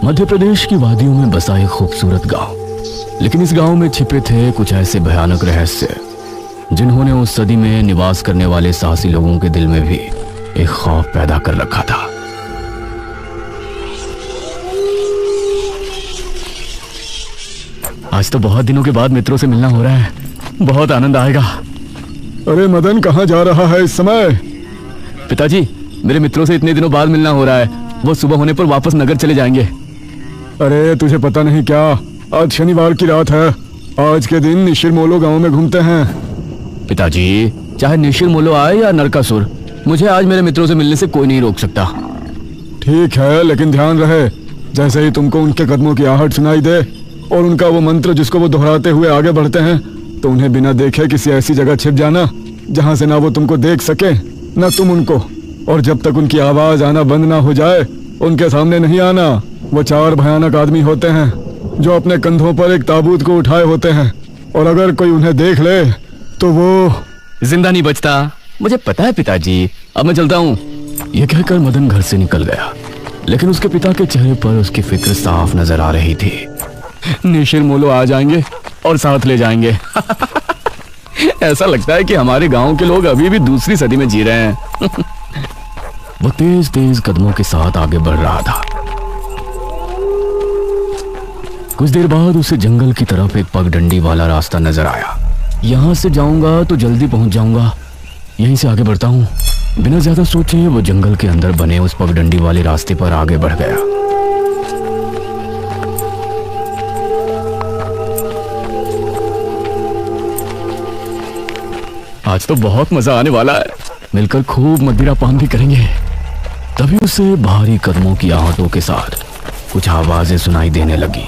मध्य प्रदेश की वादियों में बसा एक खूबसूरत गांव, लेकिन इस गांव में छिपे थे कुछ ऐसे भयानक रहस्य जिन्होंने उस सदी में निवास करने वाले साहसी लोगों के दिल में भी एक खौफ पैदा कर रखा था। आज तो बहुत दिनों के बाद मित्रों से मिलना हो रहा है, बहुत आनंद आएगा। अरे मदन, कहाँ जा रहा है इस समय? पिताजी, मेरे मित्रों से इतने दिनों बाद मिलना हो रहा है, वो सुबह होने पर वापस नगर चले जाएंगे। अरे तुझे पता नहीं क्या, आज शनिवार की रात है। आज के दिन निशिर मोलो गांव में घूमते हैं। पिताजी, चाहे निशिर मोलो आए या नरकासुर, मुझे आज मेरे मित्रों से मिलने से कोई नहीं रोक सकता। ठीक है, लेकिन ध्यान रहे, जैसे ही तुमको उनके कदमों की आहट सुनाई दे और उनका वो मंत्र जिसको वो दोहराते हुए आगे बढ़ते हैं, तो उन्हें बिना देखे किसी ऐसी जगह छिप जाना जहां से ना वो तुमको देख सके ना तुम उनको। और जब तक उनकी आवाज आना बंद ना हो जाए, उनके सामने नहीं आना। वो 4 भयानक आदमी होते हैं जो अपने कंधों पर एक ताबूत को उठाए होते हैं, और अगर कोई उन्हें देख ले तो वो जिंदा नहीं बचता। मुझे पता है पिताजी, अब मैं चलता हूँ। यह कहकर मदन घर से निकल गया, लेकिन उसके पिता के चेहरे पर उसकी फिक्र साफ नजर आ रही थी। निशिर मोलो आ जाएंगे और साथ ले जाएंगे। ऐसा लगता है कि हमारे गांव के लोग अभी भी दूसरी सदी में जी रहे हैं। वो तेज तेज कदमों के साथ आगे बढ़ रहा था। कुछ देर बाद उसे जंगल की तरफ एक पगडंडी वाला रास्ता नजर आया। यहां से जाऊंगा तो जल्दी पहुंच जाऊंगा, यहीं से आगे बढ़ता हूं। बिना ज्यादा सोचे वो जंगल के अंदर बने उस पगडंडी वाले रास्ते पर आगे बढ़ गया। आज तो बहुत मजा आने वाला है, मिलकर खूब मदिरा पान भी करेंगे। तभी उसे भारी कदमों की आहटों के साथ कुछ आवाजें सुनाई देने लगी।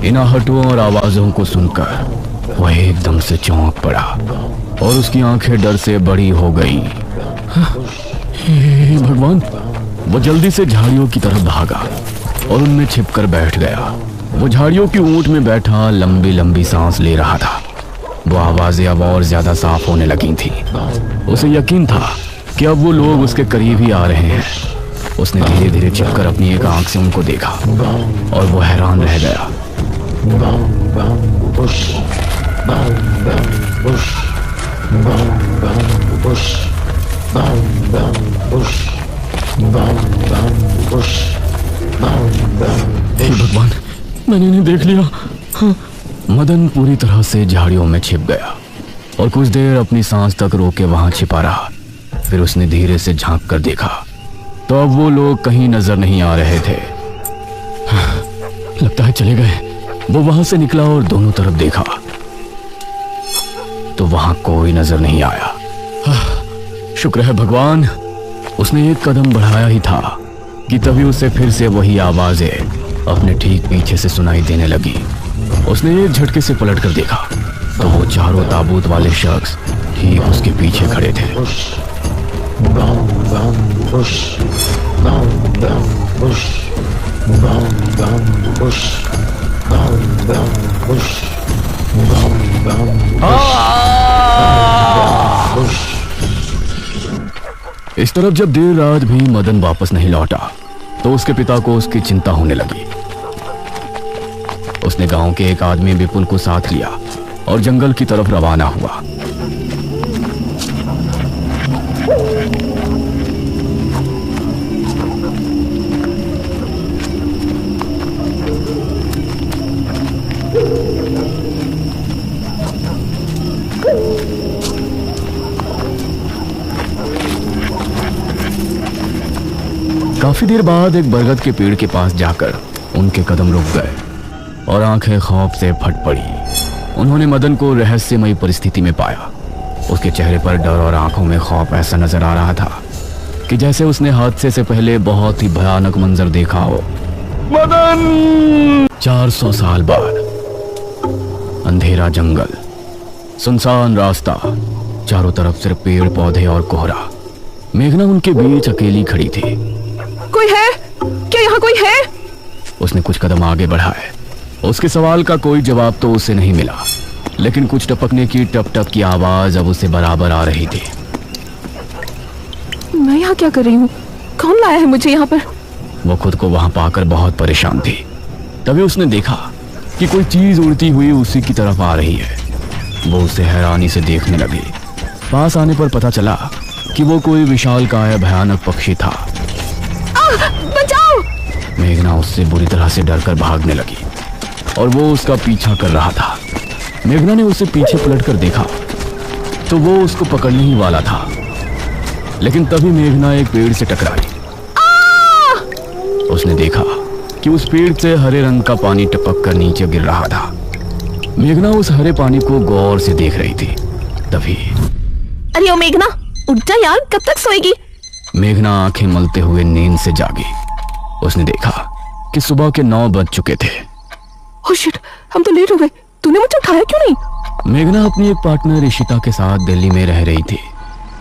इन आहटों और आवाजों को सुनकर वह एकदम से चौंक पड़ा और उसकी आंखें डर से बड़ी हो गई। हे भगवान! वो जल्दी से झाड़ियों की तरफ भागा और उनमें छिपकर बैठ गया। वो झाड़ियों की ऊंट में बैठा लंबी लंबी सांस ले रहा था। वो आवाजें अब और ज्यादा साफ होने लगी थी। उसे यकीन था कि अब वो लोग उसके करीब ही आ रहे हैं। उसने धीरे धीरे छिपकर अपनी एक आंख से उनको देखा और वो हैरान रह गया। हे भगवान, मैंने इन्हें देख लिया। हाँ। मदन पूरी तरह से झाड़ियों में छिप गया और कुछ देर अपनी सांस तक रोके वहां छिपा रहा। फिर उसने धीरे से झांक कर देखा तो अब वो लोग कहीं नजर नहीं आ रहे थे। लगता है चले गए। वो वहां से निकला और दोनों तरफ देखा तो वहां कोई नजर नहीं आया। शुक्र है भगवान, उसने एक कदम बढ़ाया ही था कि तभी उसे फिर से वही आवाजें अपने ठीक पीछे से सुनाई देने लगी। उसने एक झटके से पलट कर देखा तो वो चारों ताबूत वाले शख्स ठीक उसके पीछे खड़े थे। इस तरफ जब देर रात भी मदन वापस नहीं लौटा तो उसके पिता को उसकी चिंता होने लगी। उसने गांव के एक आदमी विपुल को साथ लिया और जंगल की तरफ रवाना हुआ। काफी देर बाद एक बरगद के पेड़ के पास जाकर उनके कदम रुक गए और आंखें खौफ से फट पड़ी। उन्होंने मदन को रहस्यमयी परिस्थिति में पाया। उसके चेहरे पर डर और आंखों में खौफ ऐसा नजर आ रहा था कि जैसे उसने हादसे से पहले बहुत ही भयानक मंजर देखा हो। मदन! 400 साल बाद अंधेरा जंगल, सुनसान रास्ता, चारों तरफ सिर्फ पेड़ पौधे और कोहरा। मेघना उनके बीच अकेली खड़ी थी। कोई है क्या? यहाँ कोई है? उसने कुछ कदम आगे बढ़ाए। उसके सवाल का कोई जवाब तो उसे नहीं मिला, लेकिन कुछ टपकने की टप टप की आवाज अब उसे बराबर आ रही थी। मैं यहाँ क्या कर रही हूँ? कौन लाया है मुझे यहाँ पर? वो खुद को वहां पाकर बहुत परेशान थी। तभी उसने देखा कि कोई चीज उड़ती हुई उसी की तरफ आ रही है। वो उसे हैरानी से देखने लगी। पास आने पर पता चला कि वो कोई विशालकाय भयानक पक्षी था। बचाओ! मेघना उससे बुरी तरह से डरकर भागने लगी और वो उसका पीछा कर रहा था। मेघना ने उसे पीछे पलटकर देखा तो वो उसको पकड़ने ही वाला था, लेकिन तभी मेघना एक पेड़ से टकराई। उसने देखा कि उस पेड़ से हरे रंग का पानी टपक कर नीचे गिर रहा था। मेघना उस हरे पानी को गौर से देख रही थी। तभी अरे ओ मेघना, उठ जा यार, कब तक सोएगी? मेघना आंखें मलते हुए नींद से जागी। उसने देखा कि सुबह के 9 बज चुके थे। ओह शिट, हम तो लेट हो गए। तूने मुझे उठाया क्यों नहीं? मेघना अपनी एक पार्टनर इशिता के साथ दिल्ली में रह रही थी,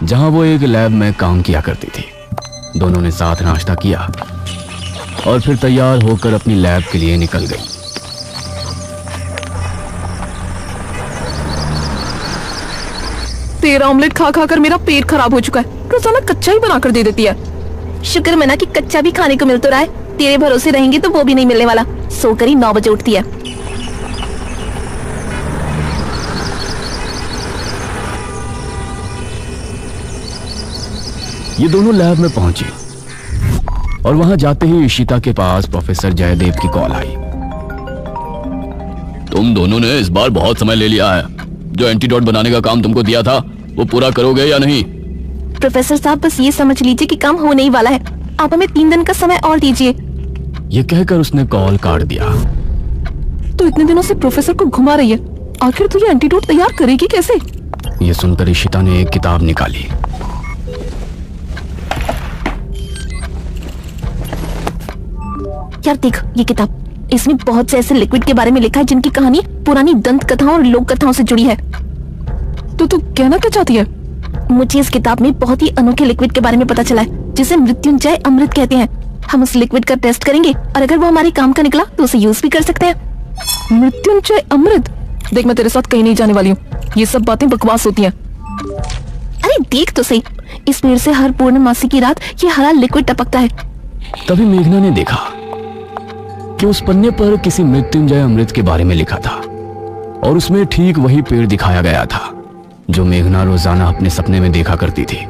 जहां वो एक लैब में काम किया करती थी। दोनों ने साथ नाश्ता किया और फिर तैयार होकर अपनी लैब के लिए निकल गई। तेरा ऑमलेट खा खा कर मेरा पेट खराब हो चुका है। रोजाना कच्चा ही बना कर दे देती है। शुक्र मना कि कच्चा भी खाने को मिल तो रहा है। तेरे भरोसे रहेंगे तो वो भी नहीं मिलने वाला। सोकर ही 9 बजे उठती है। ये दोनों लैब में पहुंचे और वहां जाते ही इशिता के पास प्रोफेसर जयदेव की कॉल आई। तुम दोनों ने इस बार बहुत समय ले लिया है। जो एंटीडोट बनाने का काम तुमको दिया था वो पूरा करोगे या नहीं? प्रोफेसर साहब, बस ये समझ लीजिए कि काम होने ही वाला है। आप हमें 3 दिन का समय और दीजिए। ये कहकर उसने कॉल काट दिया। तो इतने दिनों से प्रोफेसर को घुमा रही है, आखिर तू ये एंटीडोट तैयार करेगी कैसे? ये सुनकर इशिता ने एक किताब निकाली। यार देख ये किताब, इसमें बहुत से ऐसे लिक्विड के बारे में लिखा है जिनकी कहानी पुरानी दंत कथाओं और लोक कथाओं से जुड़ी है। तो तू कहना क्या चाहती है? मुझे इस किताब में बहुत ही अनोखे लिक्विड के बारे में पता चला है, जिसे मृत्युंजय अमृत कहते हैं। हम उस लिक्विड का टेस्ट करेंगे और अगर वो हमारे काम का निकला तो उसे यूज भी कर सकते हैं। मृत्युंजय अमृत? देख मैं तेरे साथ कहीं नहीं जाने वाली हूँ। ये सब बातें बकवास होती हैं। अरे देख तो सही, इस पेड़ से हर पूर्णमासी की रात ये हरा लिक्विड टपकता है। तभी मेघना ने देखा कि उस पन्ने पर किसी मृत्युंजय अमृत के बारे में लिखा था और उसमें ठीक वही पेड़ दिखाया गया था जो मेघना रोजाना अपने सपने में देखा करती थी।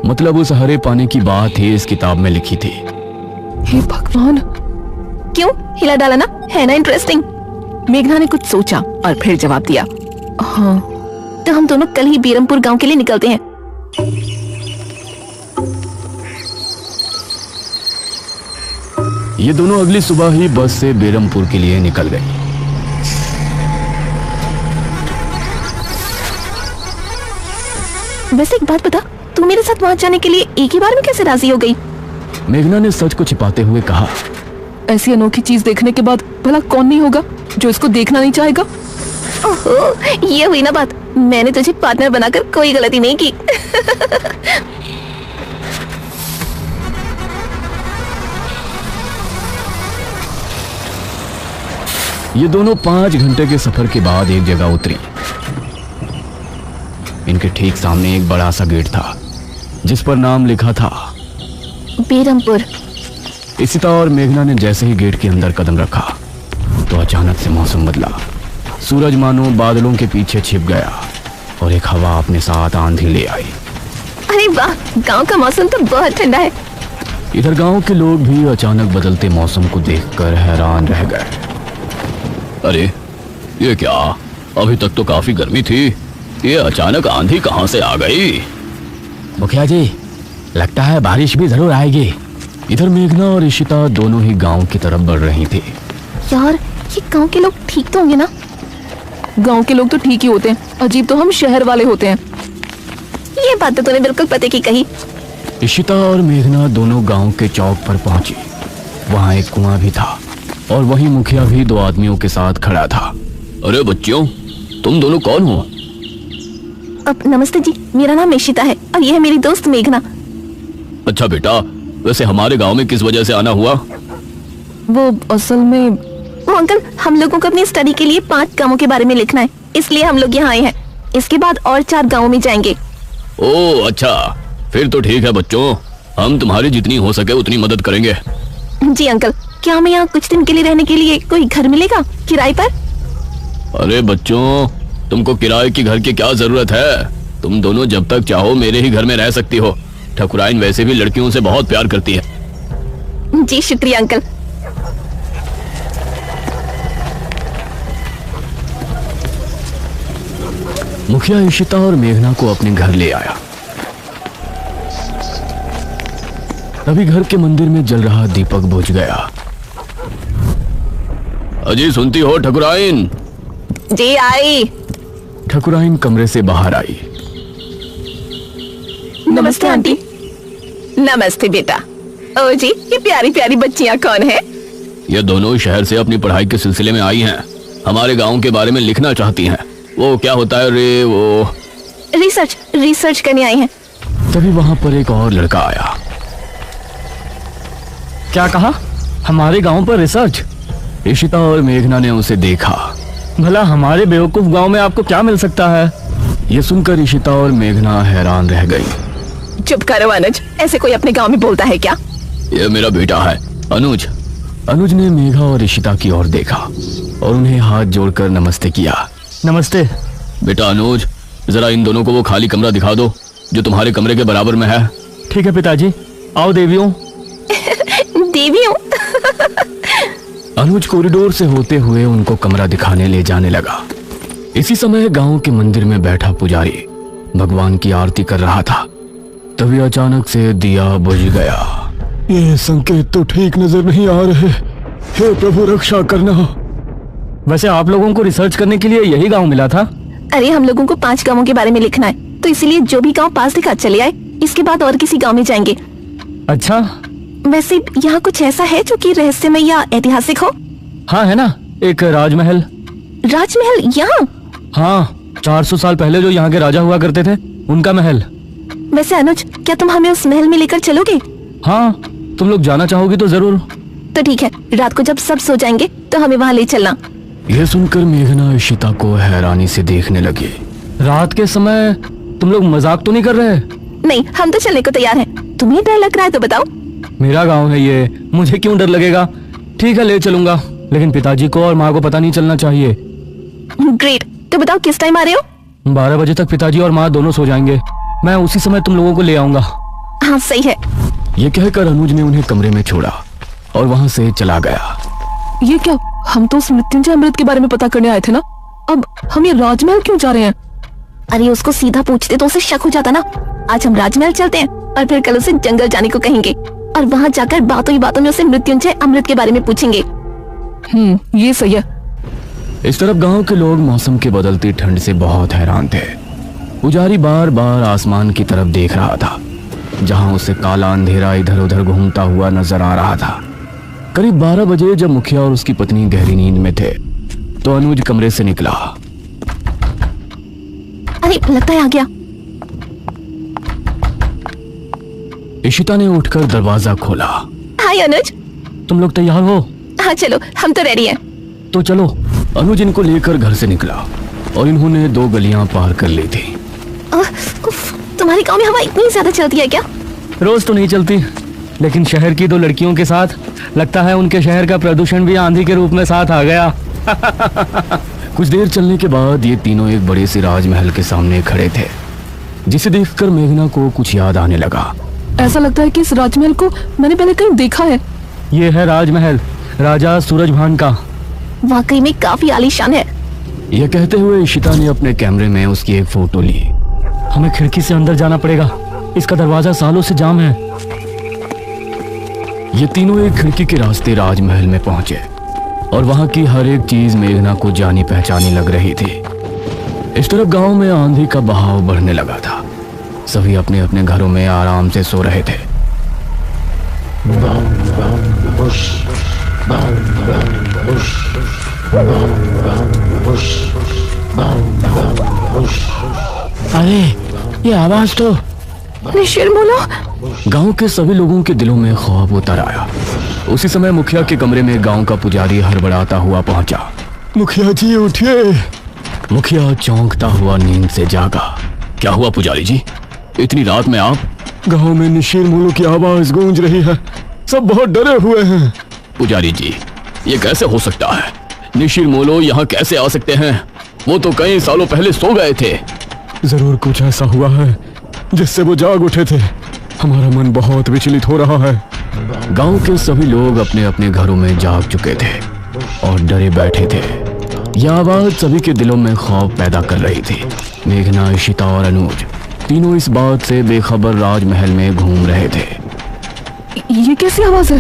मतलब उस हरे पानी की बात ही इस किताब में लिखी थी। हे भगवान, क्यों हिला डाला ना, है ना इंटरेस्टिंग? मेघना ने कुछ सोचा और फिर जवाब दिया, हाँ। तो हम दोनों कल ही बीरमपुर गांव के लिए निकलते हैं। ये दोनों अगली सुबह ही बस से बेरमपुर के लिए निकल गई। वैसे एक बात बता, तू मेरे साथ वहां जाने के लिए एक ही बार में कैसे राजी हो गई? मेघना ने सच को छिपाते हुए कहा, ऐसी अनोखी चीज देखने के बाद भला कौन नहीं होगा जो इसको देखना नहीं चाहेगा? ओहो, ये हुई ना बात। मैंने तुझे पार्टनर बनाकर कोई गलती नहीं की। ये दोनों 5 घंटे के सफर के बाद एक जगह उतरी। इनके ठीक सामने एक बड़ा सा गेट था जिस पर नाम लिखा था बेरमपुर। इशिता और मेघना ने जैसे ही गेट के अंदर कदम रखा तो अचानक से मौसम बदला। सूरज मानो बादलों के पीछे छिप गया और एक हवा अपने साथ आंधी ले आई। अरे वाह, गांव का मौसम तो बहुत ठंडा है। इधर गांव के लोग भी अचानक बदलते मौसम को देखकर हैरान रह गए। अरे ये क्या, अभी तक तो काफी गर्मी थी, ये अचानक आंधी कहां से आ गई? मुखिया जी, लगता है बारिश भी जरूर आएगी। इधर मेघना और इशिता दोनों ही गांव की तरफ बढ़ रही थी। यार ये गांव के लोग ठीक तो होंगे ना? गांव के लोग तो ठीक ही होते हैं, अजीब तो हम शहर वाले होते हैं। ये बात तो तूने बिल्कुल पते की कही। इशिता और मेघना दोनों गांव के चौक पर पहुंची। वहां एक कुआं भी था और वहीं मुखिया भी 2 आदमियों के साथ खड़ा था। अरे बच्चियों, तुम दोनों कौन हो? अब नमस्ते जी, मेरा नाम इशिता है और ये है मेरी दोस्त मेघना। अच्छा बेटा, वैसे हमारे गांव में किस वजह से आना हुआ? वो असल में वो अंकल, हम लोगों को अपनी स्टडी के लिए 5 गांवों के बारे में लिखना है, इसलिए हम लोग यहाँ आए हैं। इसके बाद और 4 गांवों में जाएंगे। ओह अच्छा, फिर तो ठीक है बच्चों, हम तुम्हारी जितनी हो सके उतनी मदद करेंगे। जी अंकल, क्या हमें यहाँ कुछ दिन के लिए रहने के लिए कोई घर मिलेगा किराए पर? अरे बच्चों, तुमको किराए की घर की क्या जरूरत है? तुम दोनों जब तक चाहो मेरे ही घर में रह सकती हो। ठकुराइन वैसे भी लड़कियों से बहुत प्यार करती है। जी शुक्रिया अंकल। मुखिया इशिता और मेघना को अपने घर ले आया। तभी घर के मंदिर में जल रहा दीपक बुझ गया। अजी सुनती हो ठकुराइन? जी आई। ठकुराइन कमरे से बाहर आई। नमस्ते आंटी। नमस्ते बेटा। ओ जी, ये प्यारी प्यारी बच्चियां कौन है? ये दोनों शहर से अपनी पढ़ाई के सिलसिले में आई हैं। हमारे गांव के बारे में लिखना चाहती हैं। वो क्या होता है रे, वो रिसर्च करने आई हैं। तभी वहां पर एक और लड़का आया। क्या कहा? हमारे गांव पर रिसर्च? इशिता और मेघना ने उसे देखा। भला हमारे बेवकूफ गांव में आपको क्या मिल सकता है? ये सुनकर इशिता और मेघना हैरान रह गई। चुप करो अनुज, ऐसे कोई अपने गांव में बोलता है क्या? ये मेरा बेटा है अनुज। अनुज ने मेघा और इशिता की ओर देखा और उन्हें हाथ जोड़कर नमस्ते किया। नमस्ते बेटा अनुज, जरा इन दोनों को वो खाली कमरा दिखा दो जो तुम्हारे कमरे के बराबर में है। ठीक है पिताजी। आओ देवियों। देवियों? अनुज कॉरिडोर से होते हुए उनको कमरा दिखाने ले जाने लगा। इसी समय गांव के मंदिर में बैठा पुजारी भगवान की आरती कर रहा था। तभी अचानक से दिया बुझ गया। ये संकेत तो ठीक नजर नहीं आ रहे। हे प्रभु रक्षा करना। वैसे आप लोगों को रिसर्च करने के लिए यही गांव मिला था? अरे हम लोगों को 5 गांवों के बारे में लिखना है, तो इसीलिए जो भी गांव पास दिखा चले आए। इसके बाद और किसी गांव में जाएंगे। अच्छा। वैसे यहाँ कुछ ऐसा है जो कि रहस्यमय या ऐतिहासिक हो? हाँ है ना, एक राजमहल। राजमहल यहाँ? हाँ, 400 साल पहले जो यहाँ के राजा हुआ करते थे, उनका महल। वैसे अनुज, क्या तुम हमें उस महल में लेकर चलोगे? हाँ, तुम लोग जाना चाहोगी तो जरूर। तो ठीक है, रात को जब सब सो जाएंगे तो हमें वहाँ ले चलना। यह सुनकर मेघना इशिता को हैरानी से देखने लगी। रात के समय तुम लोग मजाक तो नहीं कर रहे? नहीं, हम तो चलने को तैयार हैं। तुम्हें डर लग रहा है तो बताओ। मेरा गांव है ये, मुझे क्यों डर लगेगा? ठीक है, ले चलूंगा, लेकिन पिताजी को और माँ को पता नहीं चलना चाहिए। ग्रेट। तो बताओ किस टाइम आ रहे हो? 12 बजे तक पिताजी और माँ दोनों सो जाएंगे। मैं उसी समय तुम लोगों को ले आऊंगा। हाँ सही है। ये कहकर अनुज ने उन्हें कमरे में छोड़ा और वहाँ से चला गया। ये क्या? हम तो उस मृत्युंजय अमृत के बारे में पता करने आए थे ना। अब हम ये राजमहल क्यों जा रहे हैं? अरे उसको सीधा पूछते तो उसे शक हो जाता ना। आज हम राजमहल चलते हैं और फिर कल उसे जंगल जाने को कहेंगे और वहाँ जाकर बातों ही बातों में उसे मृत्युंजय अमृत के बारे में पूछेंगे। ये सही है। इस तरफ गांव के लोग मौसम की बदलती ठंड से बहुत हैरान थे। पुजारी बार बार आसमान की तरफ देख रहा था, जहां उसे काला अंधेरा इधर उधर घूमता हुआ नजर आ रहा था। करीब 12 बजे जब मुखिया और उसकी पत्नी गहरी नींद में थे तो अनुज कमरे से निकला। अरे लगता है आ गया। इशिता ने उठकर दरवाजा खोला। हाय अनुज। तुम लोग तैयार हो? हाँ चलो, हम तो रेडी हैं। तो चलो। अनुज इनको लेकर घर से निकला और इन्होंने 2 गलियां पार कर ली थी। तुम्हारे गांव में हवा इतनी ज्यादा चलती है क्या? रोज तो नहीं चलती, लेकिन शहर की 2 लड़कियों के साथ लगता है उनके शहर का प्रदूषण भी आंधी के रूप में साथ आ गया। कुछ देर चलने के बाद ये तीनों एक बड़े से राजमहल के सामने खड़े थे, जिसे देखकर मेघना को कुछ याद आने लगा। ऐसा लगता है कि इस राजमहल को मैंने पहले कहीं देखा है। ये है राजमहल राजा सूरजभान का। वाकई में काफी आलीशान है। यह कहते हुए इशिता ने अपने कैमरे में उसकी एक फोटो ली। हमें खिड़की से अंदर जाना पड़ेगा, इसका दरवाजा सालों से जाम है। ये तीनों एक खिड़की के रास्ते राजमहल में पहुंचे और वहां की हर एक चीज मेघना को जानी पहचानी लग रही थी। इस तरफ गांव में आंधी का बहाव बढ़ने लगा था। सभी अपने अपने घरों में आराम से सो रहे थे। अरे ये आवाज तो निशिरमोलो। गांव के सभी लोगों के दिलों में खौफ उतर आया। उसी समय मुखिया के कमरे में गांव का पुजारी हड़बड़ाता हुआ पहुंचा। मुखिया जी उठिए। मुखिया चौंकता हुआ नींद से जागा। क्या हुआ पुजारी जी, इतनी रात में आप? गांव में निशिरमोलो की आवाज गूंज रही है। सब बहुत डरे हुए हैं। पुजारी जी, ये कैसे हो सकता है? निशिर मोलो यहाँ कैसे आ सकते हैं? वो तो कई सालों पहले सो गए थे। जरूर कुछ ऐसा हुआ है जिससे वो जाग उठे थे। हमारा मन बहुत विचलित हो रहा है। गांव के सभी लोग अपने अपने घरों में जाग चुके थे और डरे बैठे थे। यह आवाज सभी के दिलों में खौफ पैदा कर रही थी। मेघना, इशिता और अनुज तीनों इस बात से बेखबर राजमहल में घूम रहे थे। ये कैसी आवाज है?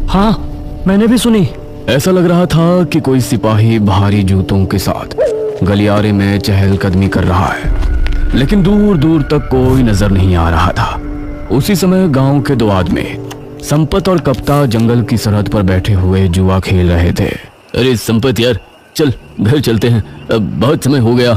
हाँ, मैंने भी सुनी। ऐसा लग रहा था कि कोई सिपाही भारी जूतों के साथ गलियारे में चहलकदमी कर रहा है, लेकिन दूर दूर तक कोई नजर नहीं आ रहा था। उसी समय गांव के 2 आदमी संपत और कप्ता जंगल की सरहद पर बैठे हुए जुआ खेल रहे थे। अरे संपत यार, चल घर चलते हैं, अब बहुत समय हो गया।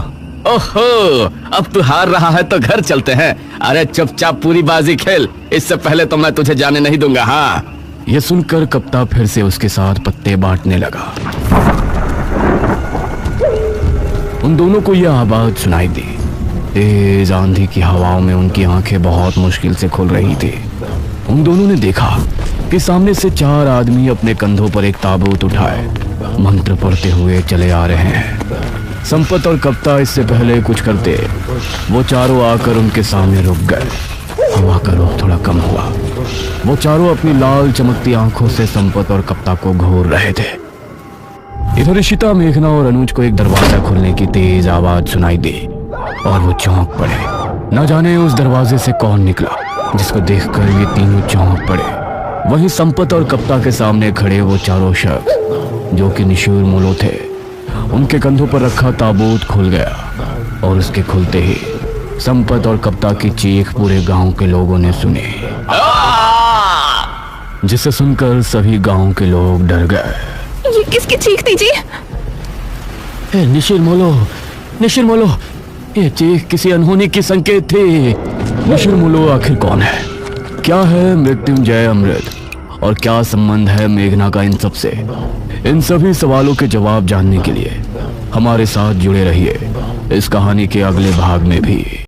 ओहो, अब तू हार रहा है तो घर चलते हैं। अरे चुपचाप पूरी बाजी खेल, इससे पहले तो मैं तुझे जाने नहीं दूंगा। हाँ। यह सुनकर कप्ता फिर से उसके साथ पत्ते बांटने लगा। उन दोनों को यह आवाज सुनाई दी। तेज आंधी की हवाओं में उनकी आंखें बहुत मुश्किल से खुल रही थी। उन दोनों ने देखा कि सामने से 4 आदमी अपने कंधों पर एक ताबूत उठाए मंत्र पढ़ते हुए चले आ रहे हैं। संपत और कप्ता इससे पहले कुछ करते, वो चारों आकर उनके सामने रुक गए। हवा का रुख थोड़ा कम हुआ। वो चारों अपनी लाल चमकती आंखों से संपत और कप्ता को घूर रहे थे। इधर इशिता, मेघना और अनुज को एक दरवाजा खुलने की तेज आवाज सुनाई दी और वो चौंक पड़े। न जाने उस दरवाजे से कौन निकला, जिसको देखकर ये तीनों चौंक पड़े। वहीं संपत और कप्ता के सामने खड़े वो चारों शख्स जो कि निशिर मोलो थे, उनके कंधों पर रखा ताबूत खुल गया और उसके खुलते ही संपत और कप्ता की चीख पूरे गांव के लोगों ने सुनी, जिसे सुनकर सभी गांव के लोग डर गए। ये किसकी चीख थी जी? निशिर मोलो, ये चीख किसी अनहोनी की संकेत थी। निशिर मोलो आखिर कौन है? क्या है मृत्युंजय अमृत? और क्या संबंध है मेघना का इन सब से? इन सभी सवालों के जवाब जानने के लिए हमारे साथ जुड़े रहिए इस कहानी के अगले भाग में भी।